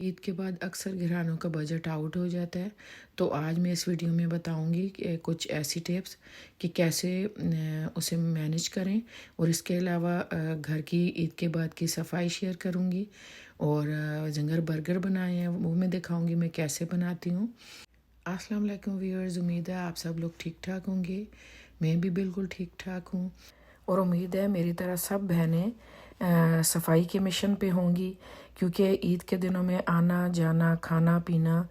عید کے بعد اکثر گھرانوں کا بجٹ آؤٹ ہو جاتا ہے، تو آج میں اس ویڈیو میں بتاؤں گی کہ کچھ ایسی ٹپس کہ کیسے اسے مینیج کریں، اور اس کے علاوہ گھر کی عید کے بعد کی صفائی شیئر کروں گی، اور زنگر برگر بنائے ہیں وہ میں دکھاؤں گی میں کیسے بناتی ہوں۔ السلام علیکم ویورز، امید ہے آپ سب لوگ ٹھیک ٹھاک ہوں گے۔ میں بھی بالکل ٹھیک ٹھاک ہوں، اور امید ہے میری طرح سب بہنیں صفائی کے مشن پہ ہوں گی، کیونکہ عید کے دنوں میں آنا جانا کھانا پینا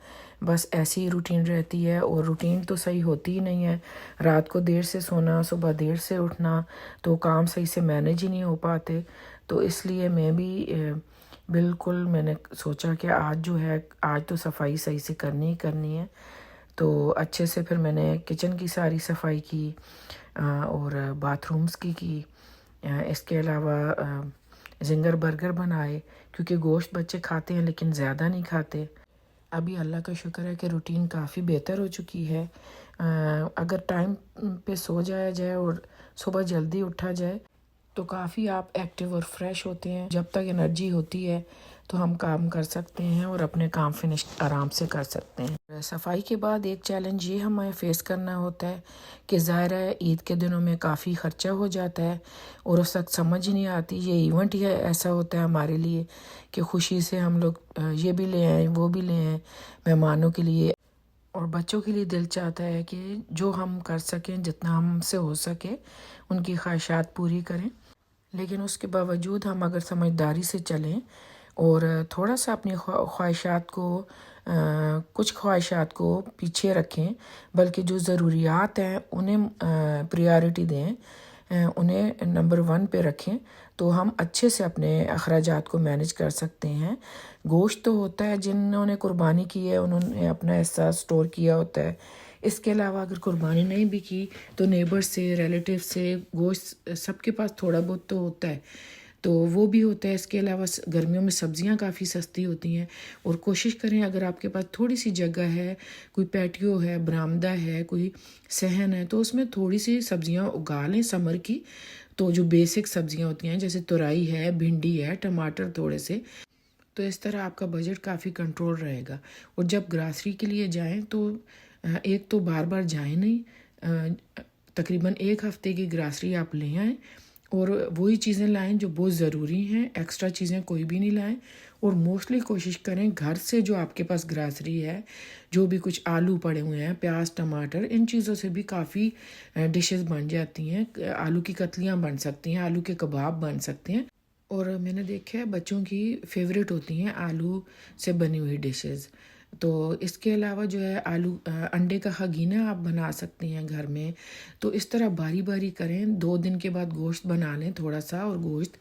بس ایسی ہی روٹین رہتی ہے، اور روٹین تو صحیح ہوتی ہی نہیں ہے۔ رات کو دیر سے سونا، صبح دیر سے اٹھنا، تو کام صحیح سے مینیج ہی نہیں ہو پاتے۔ تو اس لیے میں بھی بالکل میں نے سوچا کہ آج تو صفائی صحیح سے کرنی ہی کرنی ہے۔ تو اچھے سے پھر میں نے کچن کی ساری صفائی کی، اور باتھ رومز کی۔ اس کے علاوہ زنگر برگر بنائے، کیونکہ گوشت بچے کھاتے ہیں لیکن زیادہ نہیں کھاتے۔ ابھی اللہ کا شکر ہے کہ روٹین کافی بہتر ہو چکی ہے۔ اگر ٹائم پہ سو جایا جائے اور صبح جلدی اٹھا جائے تو کافی آپ ایکٹیو اور فریش ہوتے ہیں۔ جب تک انرجی ہوتی ہے تو ہم کام کر سکتے ہیں اور اپنے کام فنش آرام سے کر سکتے ہیں۔ صفائی کے بعد ایک چیلنج یہ ہمیں فیس کرنا ہوتا ہے کہ ظاہر ہے عید کے دنوں میں کافی خرچہ ہو جاتا ہے، اور اس وقت سمجھ ہی نہیں آتی، یہ ایونٹ ہی ایسا ہوتا ہے ہمارے لیے کہ خوشی سے ہم لوگ یہ بھی لے آئیں وہ بھی لے آئیں مہمانوں کے لیے، اور بچوں کے لیے دل چاہتا ہے کہ جو ہم کر سکیں، جتنا ہم سے ہو سکے ان کی خواہشات پوری کریں۔ لیکن اس کے باوجود ہم اگر سمجھداری سے چلیں اور تھوڑا سا اپنی کچھ خواہشات کو پیچھے رکھیں، بلکہ جو ضروریات ہیں انہیں پریارٹی دیں، انہیں نمبر 1 پہ رکھیں، تو ہم اچھے سے اپنے اخراجات کو مینیج کر سکتے ہیں۔ گوشت تو ہوتا ہے، جنہوں نے قربانی کی ہے انہوں نے اپنا حصہ سٹور کیا ہوتا ہے۔ اس کے علاوہ اگر قربانی نہیں بھی کی تو نیبر سے، ریلیٹیو سے گوشت سب کے پاس تھوڑا بہت تو ہوتا ہے، تو وہ بھی ہوتا ہے۔ اس کے علاوہ گرمیوں میں سبزیاں کافی سستی ہوتی ہیں، اور کوشش کریں اگر آپ کے پاس تھوڑی سی جگہ ہے، کوئی پیٹیو ہے، برآمدہ ہے، کوئی صحن ہے، تو اس میں تھوڑی سی سبزیاں اگا لیں سمر کی۔ تو جو بیسک سبزیاں ہوتی ہیں جیسے ترائی ہے، بھنڈی ہے، ٹماٹر تھوڑے سے، تو اس طرح آپ کا بجٹ کافی کنٹرول رہے گا۔ اور جب گراسری کے لیے جائیں تو ایک تو بار بار جائیں نہیں، تقریباً 1 ہفتے کی گراسری آپ لے آئیں، اور وہی چیزیں لائیں جو بہت ضروری ہیں، ایکسٹرا چیزیں کوئی بھی نہیں لائیں۔ اور موسٹلی کوشش کریں گھر سے جو آپ کے پاس گراسری ہے، جو بھی کچھ آلو پڑے ہوئے ہیں، پیاز، ٹماٹر، ان چیزوں سے بھی کافی ڈشز بن جاتی ہیں۔ آلو کی کتلیاں بن سکتی ہیں، آلو کے کباب بن سکتے ہیں، اور میں نے دیکھا ہے بچوں کی فیوریٹ ہوتی ہیں آلو سے بنی ہوئی ڈشز۔ تو اس کے علاوہ جو ہے انڈے کا خگینہ آپ بنا سکتے ہیں گھر میں۔ تو اس طرح باری باری کریں، 2 دن کے بعد گوشت بنا لیں تھوڑا سا، اور گوشت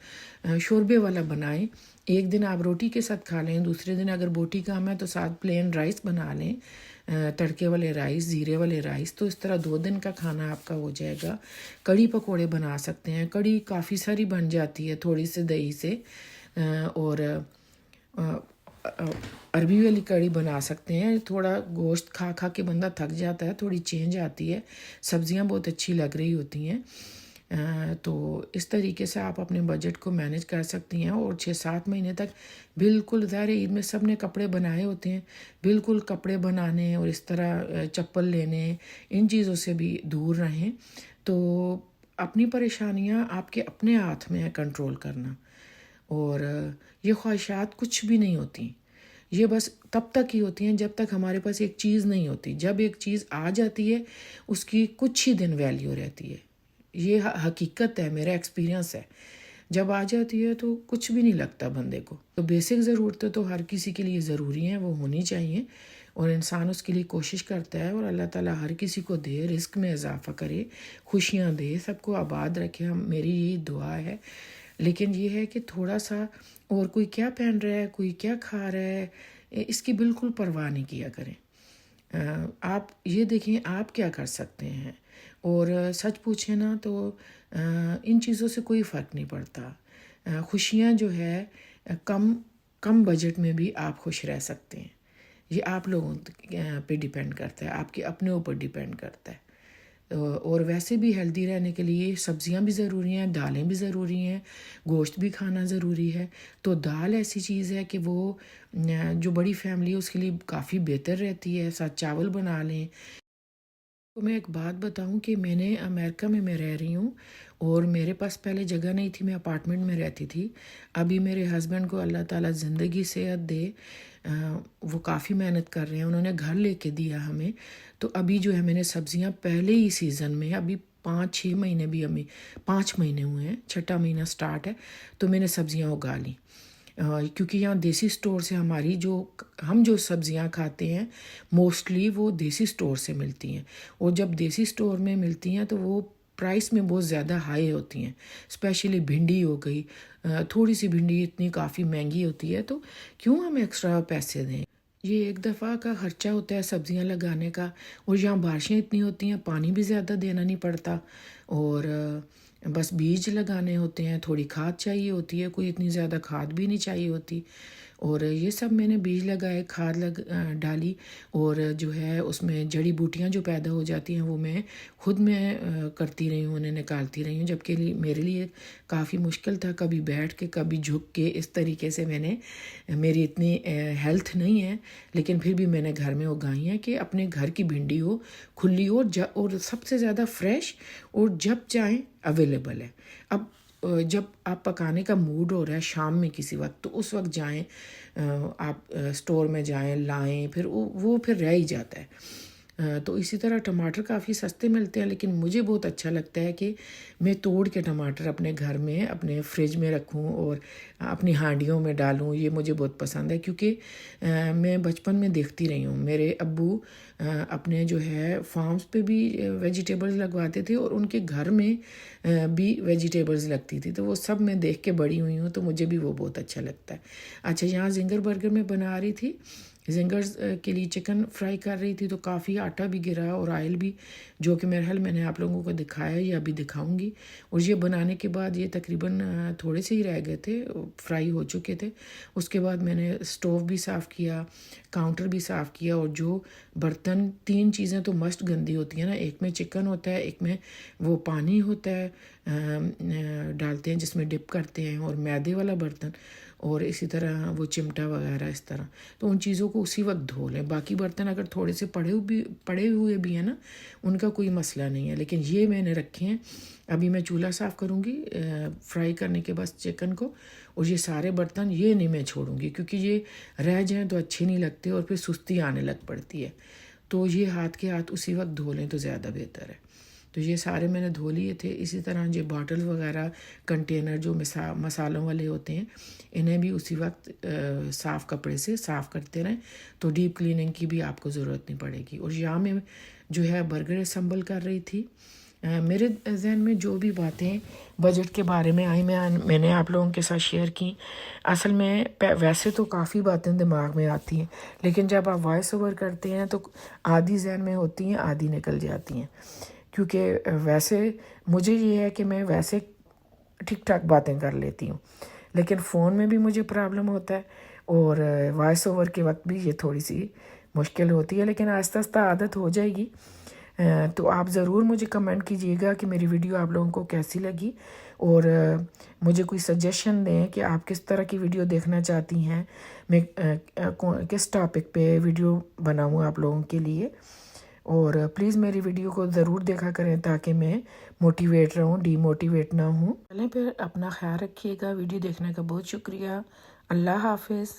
شوربے والا بنائیں۔ ایک دن آپ روٹی کے ساتھ کھا لیں، دوسرے دن اگر بوٹی کام ہے تو ساتھ پلین رائس بنا لیں، تڑکے والے رائس، زیرے والے رائس۔ تو اس طرح 2 دن کا کھانا آپ کا ہو جائے گا۔ کڑی پکوڑے بنا سکتے ہیں، کڑی کافی ساری بن جاتی ہے تھوڑی سے دہی سے، اور عربی والی کڑی بنا سکتے ہیں۔ تھوڑا گوشت کھا کھا کے بندہ تھک جاتا ہے، تھوڑی چینج آتی ہے، سبزیاں بہت اچھی لگ رہی ہوتی ہیں۔ تو اس طریقے سے آپ اپنے بجٹ کو مینیج کر سکتی ہیں، اور 6-7 مہینے تک بالکل، ظاہر عید میں سب نے کپڑے بنائے ہوتے ہیں، بالکل کپڑے بنانے اور اس طرح چپل لینے، ان چیزوں سے بھی دور رہیں۔ تو اپنی پریشانیاں آپ کے اپنے ہاتھ میں ہے کنٹرول کرنا، اور یہ خواہشات کچھ بھی نہیں ہوتی، یہ بس تب تک ہی ہوتی ہیں جب تک ہمارے پاس ایک چیز نہیں ہوتی۔ جب ایک چیز آ جاتی ہے اس کی کچھ ہی دن ویلیو رہتی ہے، یہ حقیقت ہے، میرا ایکسپیرینس ہے۔ جب آ جاتی ہے تو کچھ بھی نہیں لگتا بندے کو۔ تو بیسک ضرورتیں تو ہر کسی کے لیے ضروری ہیں، وہ ہونی چاہیے، اور انسان اس کے لیے کوشش کرتا ہے، اور اللہ تعالیٰ ہر کسی کو دے، رزق میں اضافہ کرے، خوشیاں دے، سب کو آباد رکھے، میری یہی دعا ہے۔ لیکن یہ ہے کہ تھوڑا سا، اور کوئی کیا پہن رہا ہے، کوئی کیا کھا رہا ہے، اس کی بالکل پرواہ نہیں کیا کریں۔ آپ یہ دیکھیں آپ کیا کر سکتے ہیں، اور سچ پوچھیں نا تو ان چیزوں سے کوئی فرق نہیں پڑتا۔ خوشیاں جو ہے کم بجٹ میں بھی آپ خوش رہ سکتے ہیں، یہ آپ لوگوں پہ ڈیپینڈ کرتا ہے، آپ کے اپنے اوپر ڈیپینڈ کرتا ہے۔ اور ویسے بھی ہیلدی رہنے کے لیے سبزیاں بھی ضروری ہیں، دالیں بھی ضروری ہیں، گوشت بھی کھانا ضروری ہے۔ تو دال ایسی چیز ہے کہ وہ جو بڑی فیملی ہے اس کے لیے کافی بہتر رہتی ہے۔ ساتھ چاول بنا لیں۔ تو میں ایک بات بتاؤں کہ میں نے امریکہ میں رہ رہی ہوں اور میرے پاس پہلے جگہ نہیں تھی، میں اپارٹمنٹ میں رہتی تھی۔ ابھی میرے ہسبینڈ کو اللہ تعالیٰ زندگی صحت دے، وہ کافی محنت کر رہے ہیں، انہوں نے گھر لے کے دیا ہمیں۔ تو ابھی جو ہے میں نے سبزیاں پہلے ہی سیزن میں، ابھی 5-6 مہینے بھی، ہمیں 5 مہینے ہوئے ہیں، 6واں مہینہ سٹارٹ ہے، تو میں نے سبزیاں اگا لیں۔ کیونکہ یہاں دیسی سٹور سے ہماری ہم جو سبزیاں کھاتے ہیں موسٹلی وہ دیسی سٹور سے ملتی ہیں، اور جب دیسی سٹور میں ملتی ہیں تو وہ پرائس میں بہت زیادہ ہائی ہوتی ہیں۔ اسپیشلی بھنڈی ہو گئی، تھوڑی سی بھنڈی اتنی کافی مہنگی ہوتی ہے، تو کیوں ہم ایکسٹرا پیسے دیں؟ یہ ایک دفعہ کا خرچہ ہوتا ہے سبزیاں لگانے کا، اور یہاں بارشیں اتنی ہوتی ہیں، پانی بھی زیادہ دینا نہیں پڑتا، اور بس بیج لگانے ہوتے ہیں، تھوڑی کھاد چاہیے ہوتی ہے، کوئی اتنی زیادہ کھاد بھی نہیں چاہیے ہوتی۔ اور یہ سب میں نے بیج لگائے، کھاد ڈالی، اور جو ہے اس میں جڑی بوٹیاں جو پیدا ہو جاتی ہیں وہ میں خود میں کرتی رہی ہوں، انہیں نکالتی رہی ہوں، جبکہ میرے لیے کافی مشکل تھا، کبھی بیٹھ کے کبھی جھک کے، اس طریقے سے میں نے، میری اتنی ہیلتھ نہیں ہے لیکن پھر بھی میں نے گھر میں اگائی ہیں کہ اپنے گھر کی بھنڈی ہو، کھلی ہو، اور سب سے زیادہ فریش، اور جب چاہیں اویلیبل ہے۔ اب جب آپ پکانے کا موڈ ہو رہا ہے شام میں کسی وقت، تو اس وقت جائیں، آپ سٹور میں جائیں، لائیں، پھر وہ پھر رہ ہی جاتا ہے۔ تو اسی طرح ٹماٹر کافی سستے ملتے ہیں، لیکن مجھے بہت اچھا لگتا ہے کہ میں توڑ کے ٹماٹر اپنے گھر میں اپنے فریج میں رکھوں اور اپنی ہانڈیوں میں ڈالوں۔ یہ مجھے بہت پسند ہے، کیونکہ میں بچپن میں دیکھتی رہی ہوں، میرے ابو اپنے جو ہے فارمز پہ بھی ویجیٹیبلز لگواتے تھے، اور ان کے گھر میں بھی ویجیٹیبلز لگتی تھی، تو وہ سب میں دیکھ کے بڑی ہوئی ہوں، تو مجھے بھی وہ بہت اچھا لگتا ہے۔ اچھا، یہاں زنگر برگر میں بنا رہی تھی، زنگرز کے لیے چکن فرائی کر رہی تھی، تو کافی آٹا بھی گرا اور آئل بھی، جو کہ میرے حال میں نے آپ لوگوں کو دکھایا یا ابھی دکھاؤں گی۔ اور یہ بنانے کے بعد یہ تقریباً تھوڑے سے ہی رہ گئے تھے، فرائی ہو چکے تھے۔ اس کے بعد میں نے اسٹوو بھی صاف کیا، کاؤنٹر بھی صاف کیا، اور جو برتن، 3 چیزیں تو مسٹ گندی ہوتی ہیں نا، ایک میں چکن ہوتا ہے، ایک میں وہ پانی ہوتا ہے ڈالتے ہیں جس میں ڈپ کرتے ہیں، اور میدے والا برتن، اور اسی طرح وہ چمٹا وغیرہ اس طرح، تو ان چیزوں کو اسی وقت دھو لیں۔ باقی برتن اگر تھوڑے سے پڑے ہوئے بھی ہیں نا، ان کا کوئی مسئلہ نہیں ہے، لیکن یہ میں نے رکھے ہیں۔ ابھی میں چولہا صاف کروں گی فرائی کرنے کے بعد چکن کو، اور یہ سارے برتن یہ نہیں میں چھوڑوں گی، کیونکہ یہ رہ جائیں تو اچھے نہیں لگتے اور پھر سستی آنے لگ پڑتی ہے، تو یہ ہاتھ کے ہاتھ اسی وقت دھو لیں تو زیادہ بہتر ہے۔ تو یہ سارے میں نے دھو لیے تھے۔ اسی طرح یہ باٹل وغیرہ، کنٹینر جو مسالوں والے ہوتے ہیں، انہیں بھی اسی وقت صاف کپڑے سے صاف کرتے رہیں، تو ڈیپ کلیننگ کی بھی آپ کو ضرورت نہیں پڑے گی۔ اور یہاں میں جو ہے برگر اسمبل کر رہی تھی۔ میرے ذہن میں جو بھی باتیں بجٹ کے بارے میں آئی میں نے آپ لوگوں کے ساتھ شیئر کی۔ اصل میں ویسے تو کافی باتیں دماغ میں آتی ہیں، لیکن جب آپ وائس اوور کرتے ہیں تو آدھی ذہن میں ہوتی ہیں، آدھی نکل جاتی ہیں، کیونکہ ویسے مجھے یہ ہے کہ میں ویسے ٹھیک ٹھاک باتیں کر لیتی ہوں، لیکن فون میں بھی مجھے پرابلم ہوتا ہے، اور وائس اوور کے وقت بھی یہ تھوڑی سی مشکل ہوتی ہے، لیکن آہستہ آہستہ عادت ہو جائے گی۔ تو آپ ضرور مجھے کمنٹ کیجئے گا کہ میری ویڈیو آپ لوگوں کو کیسی لگی، اور مجھے کوئی سجیشن دیں کہ آپ کس طرح کی ویڈیو دیکھنا چاہتی ہیں، میں کس ٹاپک پہ ویڈیو بناؤں آپ لوگوں کے لیے۔ اور پلیز میری ویڈیو کو ضرور دیکھا کریں تاکہ میں موٹیویٹ رہوں، ڈی موٹیویٹ نہ ہوں۔ چلیں پھر، اپنا خیال رکھیے گا۔ ویڈیو دیکھنے کا بہت شکریہ۔ اللہ حافظ۔